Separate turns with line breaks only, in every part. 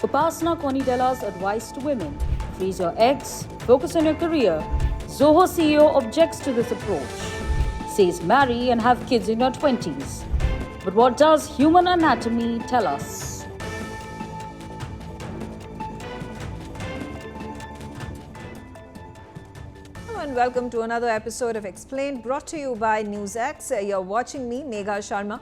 Upasana Konidela's advice to women: freeze your eggs, focus on your career. Zoho CEO objects to this approach. Says marry and have kids in your 20s. But what does human anatomy tell us?
Hello and welcome to another episode of Xplained, brought to you by NewsX. You're watching me, Megha Sharma.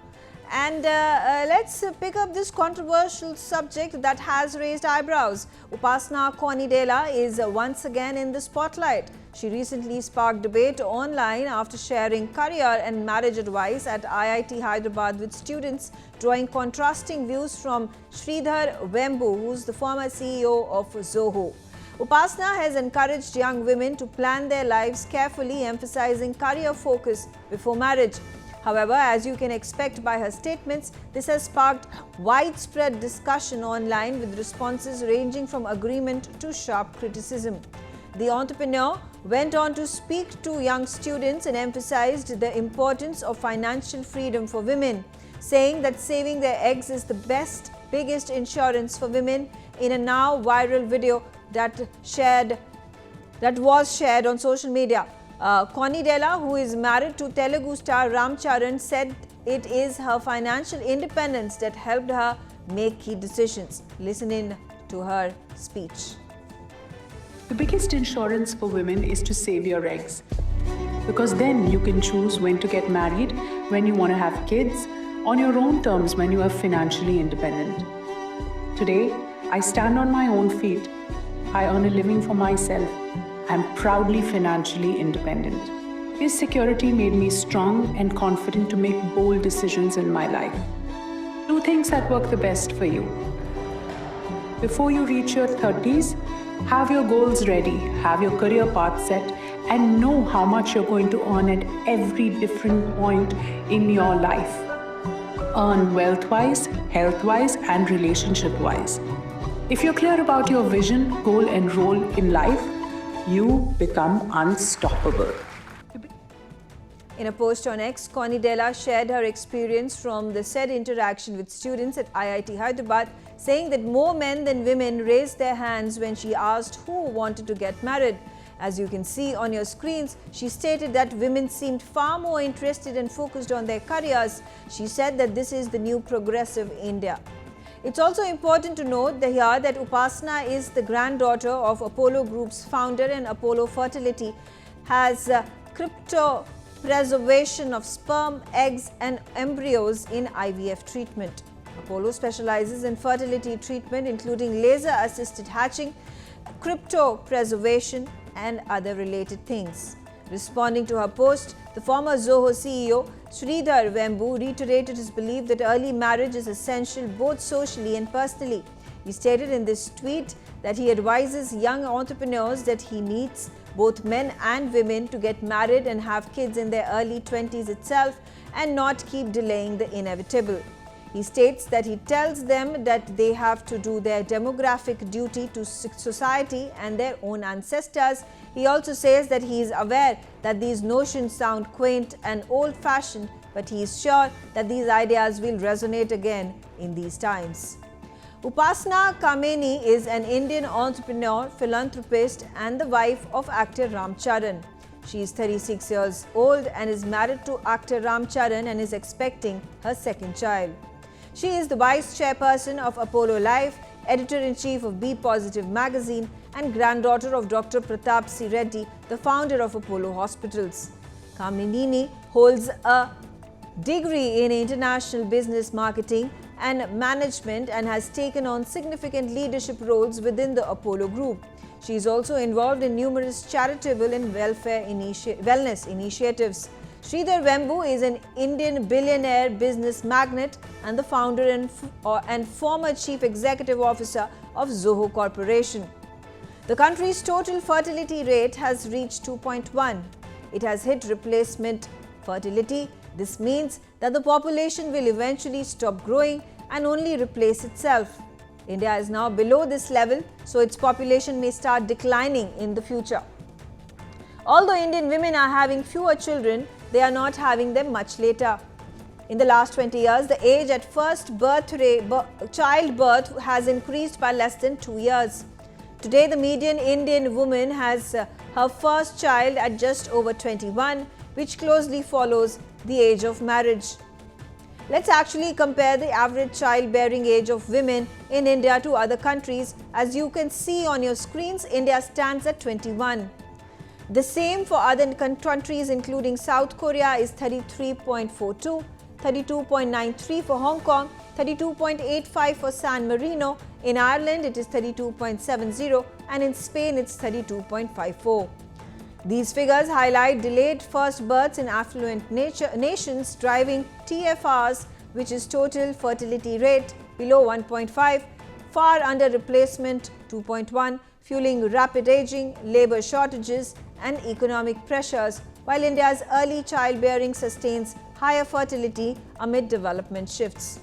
And let's pick up this controversial subject that has raised eyebrows. Upasana Konidela is once again in the spotlight. She recently sparked debate online after sharing career and marriage advice at IIT Hyderabad with students, drawing contrasting views from Sridhar Vembu, who's the former CEO of Zoho. Upasana has encouraged young women to plan their lives carefully, emphasizing career focus before marriage. However, as you can expect by her statements, this has sparked widespread discussion online, with responses ranging from agreement to sharp criticism. The entrepreneur went on to speak to young students and emphasized the importance of financial freedom for women, saying that saving their eggs is the biggest insurance for women. In a now viral video that was shared on social media, Konidela, who is married to Telugu star Ram Charan, said it is her financial independence that helped her make key decisions. Listen in to her speech.
The biggest insurance for women is to save your eggs, because then you can choose when to get married, when you want to have kids, on your own terms when you are financially independent. Today, I stand on my own feet. I earn a living for myself. I'm proudly financially independent. This security made me strong and confident to make bold decisions in my life. Do things that work the best for you. Before you reach your 30s, have your goals ready, have your career path set, and know how much you're going to earn at every different point in your life. Earn wealth-wise, health-wise, and relationship-wise. If you're clear about your vision, goal, and role in life, you become unstoppable.
In a post on X, Konidela shared her experience from the said interaction with students at IIT Hyderabad, saying that more men than women raised their hands when she asked who wanted to get married. As you can see on your screens, she stated that women seemed far more interested and focused on their careers. She said that this is the new progressive India. It's also important to note here that Upasana is the granddaughter of Apollo Group's founder, and Apollo Fertility has cryopreservation of sperm, eggs and embryos in IVF treatment. Apollo specializes in fertility treatment, including laser-assisted hatching, cryopreservation and other related things. Responding to her post, the former Zoho CEO, Sridhar Vembu, reiterated his belief that early marriage is essential both socially and personally. He stated in this tweet that he advises young entrepreneurs that he meets both men and women to get married and have kids in their early 20s itself and not keep delaying the inevitable. He states that he tells them that they have to do their demographic duty to society and their own ancestors. He also says that he is aware that these notions sound quaint and old-fashioned, but he is sure that these ideas will resonate again in these times. Upasana Kameni is an Indian entrepreneur, philanthropist and the wife of actor Ram Charan. She is 36 years old and is married to actor Ram Charan and is expecting her second child. She is the vice chairperson of Apollo Life, editor-in-chief of Be Positive magazine, and granddaughter of Dr. Pratap C. Reddy, the founder of Apollo Hospitals. Kamini holds a degree in international business marketing and management and has taken on significant leadership roles within the Apollo Group. She is also involved in numerous charitable and wellness initiatives. Sridhar Vembu is an Indian billionaire business magnate and the founder and former chief executive officer of Zoho Corporation. The country's total fertility rate has reached 2.1. It has hit replacement fertility. This means that the population will eventually stop growing and only replace itself. India is now below this level, so its population may start declining in the future. Although Indian women are having fewer children, they are not having them much later. In the last 20 years, the age at first childbirth has increased by less than 2 years. Today, the median Indian woman has her first child at just over 21, which closely follows the age of marriage. Let's actually compare the average childbearing age of women in India to other countries. As you can see on your screens, India stands at 21. The same for other countries including South Korea is 33.42, 32.93 for Hong Kong, 32.85 for San Marino. In Ireland, it is 32.70 and in Spain, it's 32.54. These figures highlight delayed first births in affluent nations, driving TFRs, which is total fertility rate, below 1.5, far under replacement 2.1, fueling rapid aging, labour shortages and economic pressures, while India's early childbearing sustains higher fertility amid development shifts.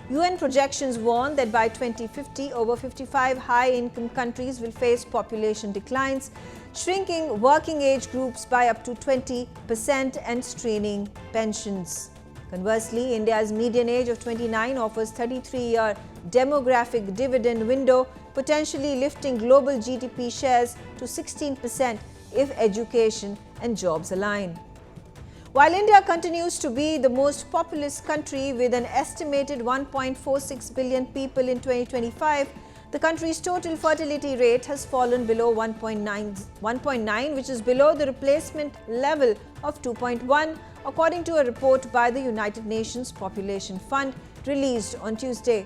UN projections warn that by 2050, over 55 high-income countries will face population declines, shrinking working age groups by up to 20% and straining pensions. Conversely, India's median age of 29 offers 33-year demographic dividend window, potentially lifting global GDP shares to 16% if education and jobs align. While India continues to be the most populous country with an estimated 1.46 billion people in 2025, the country's total fertility rate has fallen below 1.9, which is below the replacement level of 2.1, according to a report by the United Nations Population Fund released on Tuesday.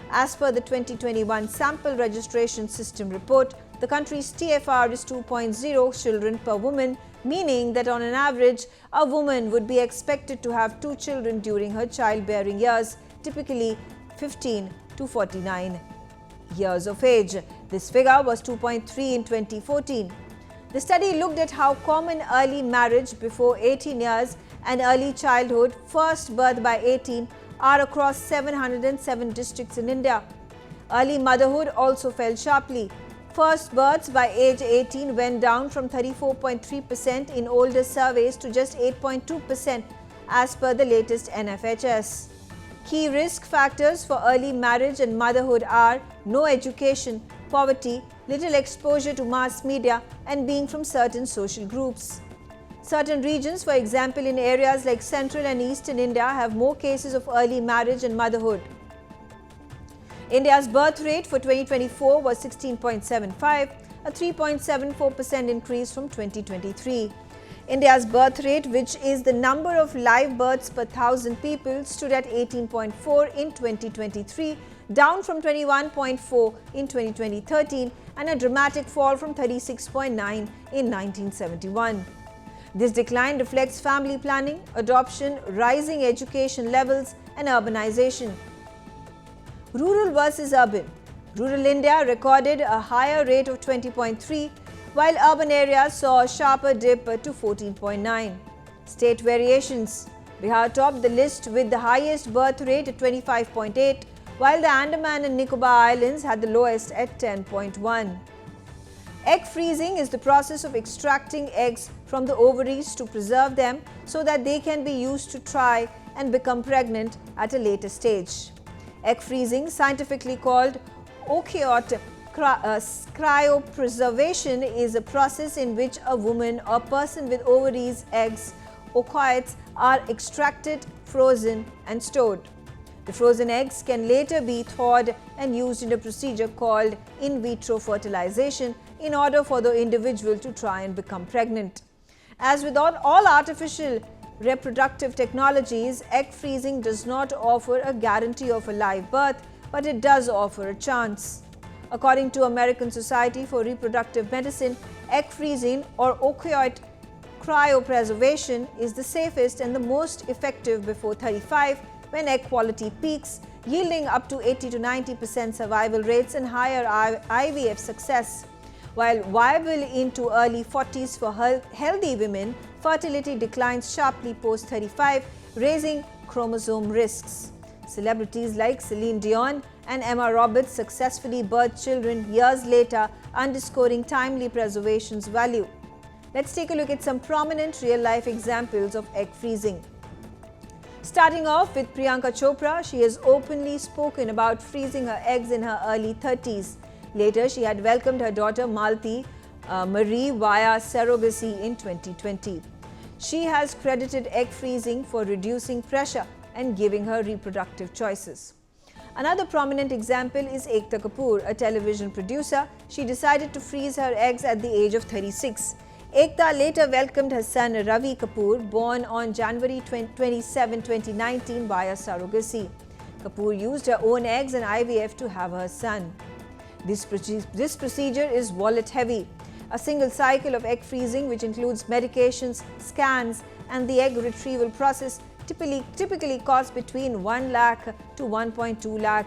As per the 2021 Sample Registration System report, the country's TFR is 2.0 children per woman, meaning that on an average, a woman would be expected to have 2 children during her childbearing years, typically 15 to 49 years of age. This figure was 2.3 in 2014. The study looked at how common early marriage before 18 years and early childhood, first birth by 18, are across 707 districts in India. Early motherhood also fell sharply. First births by age 18 went down from 34.3% in older surveys to just 8.2% as per the latest NFHS. Key risk factors for early marriage and motherhood are no education, poverty, little exposure to mass media, and being from certain social groups. Certain regions, for example in areas like central and eastern India, have more cases of early marriage and motherhood. India's birth rate for 2024 was 16.75, a 3.74% increase from 2023. India's birth rate, which is the number of live births per thousand people, stood at 18.4 in 2023, down from 21.4 in 2013 and a dramatic fall from 36.9 in 1971. This decline reflects family planning, adoption, rising education levels and urbanization. Rural versus urban. Rural India recorded a higher rate of 20.3, while urban areas saw a sharper dip to 14.9. State variations. Bihar topped the list with the highest birth rate at 25.8, while the Andaman and Nicobar Islands had the lowest at 10.1. Egg freezing is the process of extracting eggs from the ovaries to preserve them so that they can be used to try and become pregnant at a later stage. Egg freezing, scientifically called oocyte cryopreservation, is a process in which a woman or person with ovaries, eggs, oocytes are extracted, frozen and stored. The frozen eggs can later be thawed and used in a procedure called in vitro fertilization in order for the individual to try and become pregnant. As with all artificial reproductive technologies, egg freezing does not offer a guarantee of a live birth, but it does offer a chance. According to American Society for Reproductive Medicine, egg freezing or oocyte cryopreservation is the safest and the most effective before 35, when egg quality peaks, yielding up to 80 to 90% survival rates and higher IVF success. While viable into early 40s for healthy women, fertility declines sharply post 35, raising chromosome risks. Celebrities like Celine Dion and Emma Roberts successfully birthed children years later, underscoring timely preservation's value. Let's take a look at some prominent real-life examples of egg freezing. Starting off with Priyanka Chopra, she has openly spoken about freezing her eggs in her early 30s. Later, she had welcomed her daughter Malti Marie via surrogacy in 2020. She has credited egg freezing for reducing pressure and giving her reproductive choices. Another prominent example is Ekta Kapoor, a television producer. She decided to freeze her eggs at the age of 36. Ekta later welcomed her son Ravi Kapoor, born on January 27, 2019 via surrogacy. Kapoor used her own eggs and IVF to have her son. This procedure is wallet heavy. A single cycle of egg freezing, which includes medications, scans and the egg retrieval process, typically costs between 1 lakh to 1.2 lakh.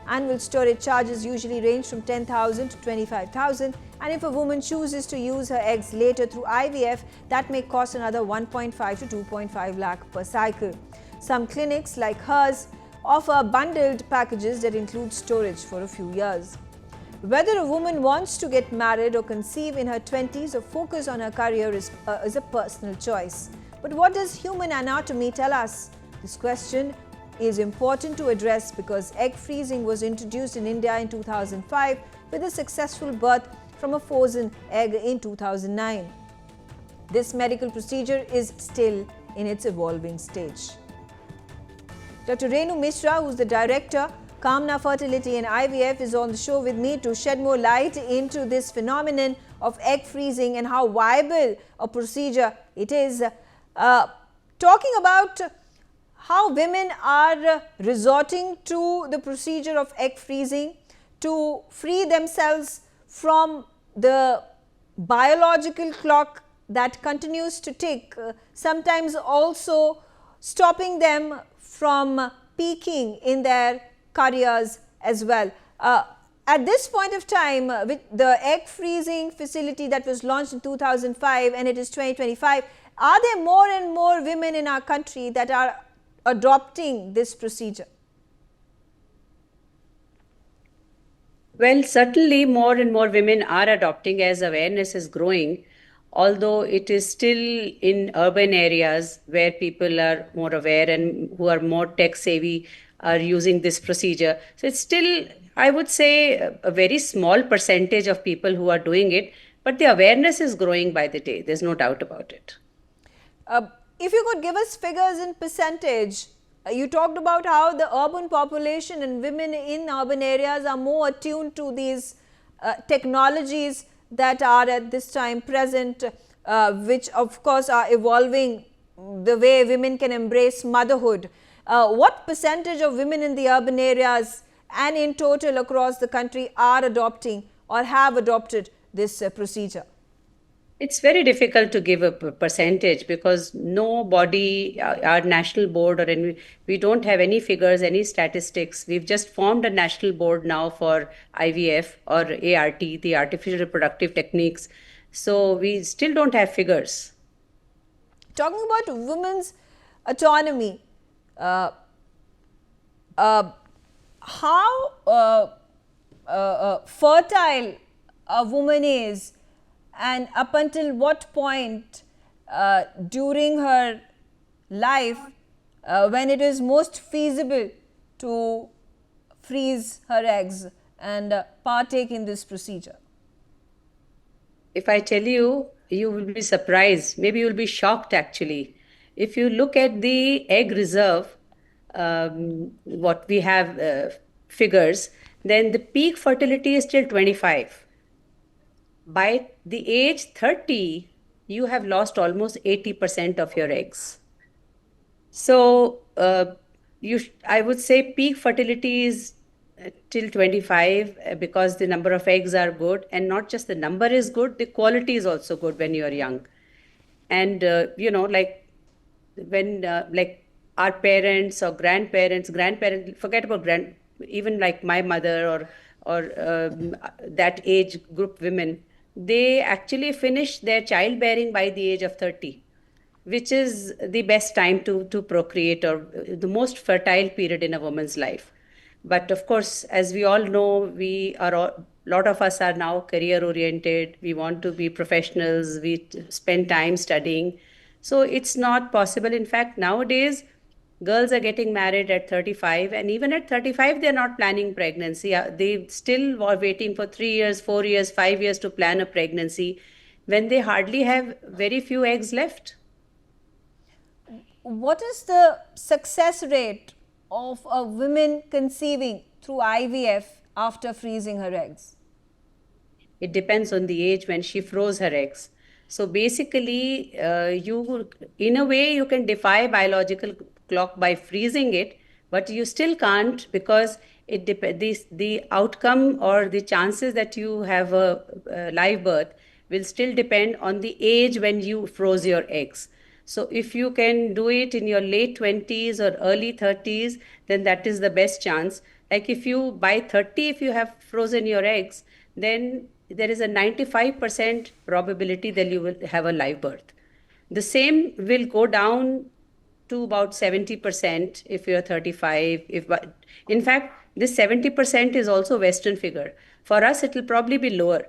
Annual storage charges usually range from 10,000 to 25,000, and if a woman chooses to use her eggs later through IVF, that may cost another 1.5 to 2.5 lakh per cycle. Some clinics like hers offer bundled packages that include storage for a few years. Whether a woman wants to get married or conceive in her 20s or focus on her career is a personal choice. But what does human anatomy tell us? This question is important to address because egg freezing was introduced in India in 2005 with a successful birth from a frozen egg in 2009. This medical procedure is still in its evolving stage. Dr. Renu Mishra, who is the director, Kamna Fertility and IVF, is on the show with me to shed more light into this phenomenon of egg freezing and how viable a procedure it is. Talking about how women are resorting to the procedure of egg freezing to free themselves from the biological clock that continues to tick, sometimes also stopping them from peaking in their careers as well. At this point of time, with the egg freezing facility that was launched in 2005 and it is 2025, are there more and more women in our country that are adopting this procedure?
Well, certainly more and more women are adopting as awareness is growing, although it is still in urban areas where people are more aware and who are more tech savvy are using this procedure. So it's still, I would say, a very small percentage of people who are doing it, but the awareness is growing by the day. There's no doubt about it.
If you could give us figures in percentage, you talked about how the urban population and women in urban areas are more attuned to these technologies that are at this time present, which of course are evolving the way women can embrace motherhood. What percentage of women in the urban areas and in total across the country are adopting or have adopted this procedure?
It's very difficult to give a percentage because nobody, our national board or any, we don't have any figures, any statistics. We've just formed a national board now for IVF or ART, the artificial reproductive techniques. So we still don't have figures.
Talking about women's autonomy, how fertile a woman is, and up until what point during her life when it is most feasible to freeze her eggs and partake in this procedure?
If I tell you, you will be surprised. Maybe you will be shocked actually. If you look at the egg reserve, what we have figures, then the peak fertility is till 25. By the age 30, you have lost almost 80% of your eggs. So I would say peak fertility is till 25 because the number of eggs are good, and not just the number is good, the quality is also good when you are young. And like when like our parents or grandparents, forget about even like my mother or that age group women, they actually finish their childbearing by the age of 30, which is the best time to procreate, or the most fertile period in a woman's life. But of course, as we all know, a lot of us are now career oriented. We want to be professionals. We spend time studying. So it's not possible. In fact, nowadays, Girls are getting married at 35, and even at 35, they're not planning pregnancy. They still are waiting for 3 years, 4 years, 5 years to plan a pregnancy when they hardly have very few eggs left.
What is the success rate of a woman conceiving through IVF after freezing her eggs?
It depends on the age when she froze her eggs. So basically, in a way, you can defy biological clock by freezing it, but you still can't, because the outcome or the chances that you have a live birth will still depend on the age when you froze your eggs. So if you can do it in your late 20s or early 30s, then that is the best chance. Like if you by 30, if you have frozen your eggs, then there is a 95% probability that you will have a live birth. The same will go down to about 70% if you're 35. In fact, this 70% is also Western figure. For us, it will probably be lower.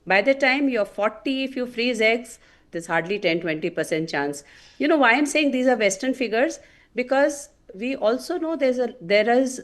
By the time you're 40, if you freeze eggs, there's hardly 10-20% chance. You know why I'm saying these are Western figures? Because we also know there is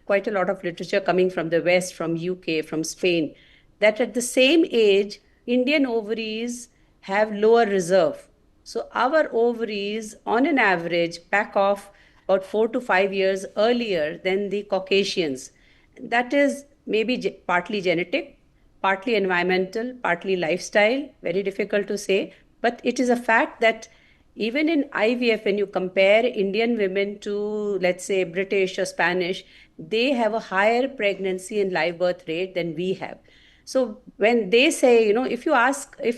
quite a lot of literature coming from the West, from UK, from Spain, that at the same age, Indian ovaries have lower reserve. So our ovaries, on an average, pack off about 4 to 5 years earlier than the Caucasians. That is maybe partly genetic, partly environmental, partly lifestyle, very difficult to say. But it is a fact that even in IVF, when you compare Indian women to, let's say, British or Spanish, they have a higher pregnancy and live birth rate than we have. So when they say, if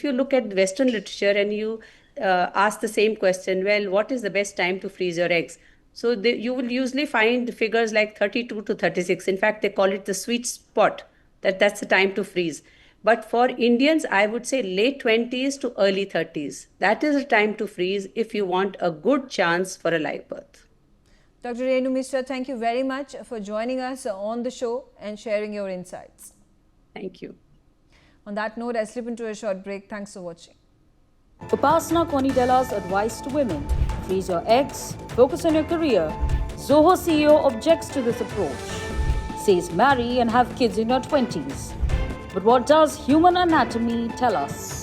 you look at Western literature and you ask the same question, well, what is the best time to freeze your eggs? So you will usually find figures like 32 to 36. In fact, they call it the sweet spot, that's the time to freeze. But for Indians, I would say late 20s to early 30s. That is the time to freeze if you want a good chance for a live birth.
Dr. Renu Mishra, thank you very much for joining us on the show and sharing your insights.
Thank you.
On that note, I slip into a short break. Thanks for watching.
Upasana Konidela's advice to women: freeze your eggs, focus on your career. Zoho CEO objects to this approach. Says marry and have kids in your 20s. But what does human anatomy tell us?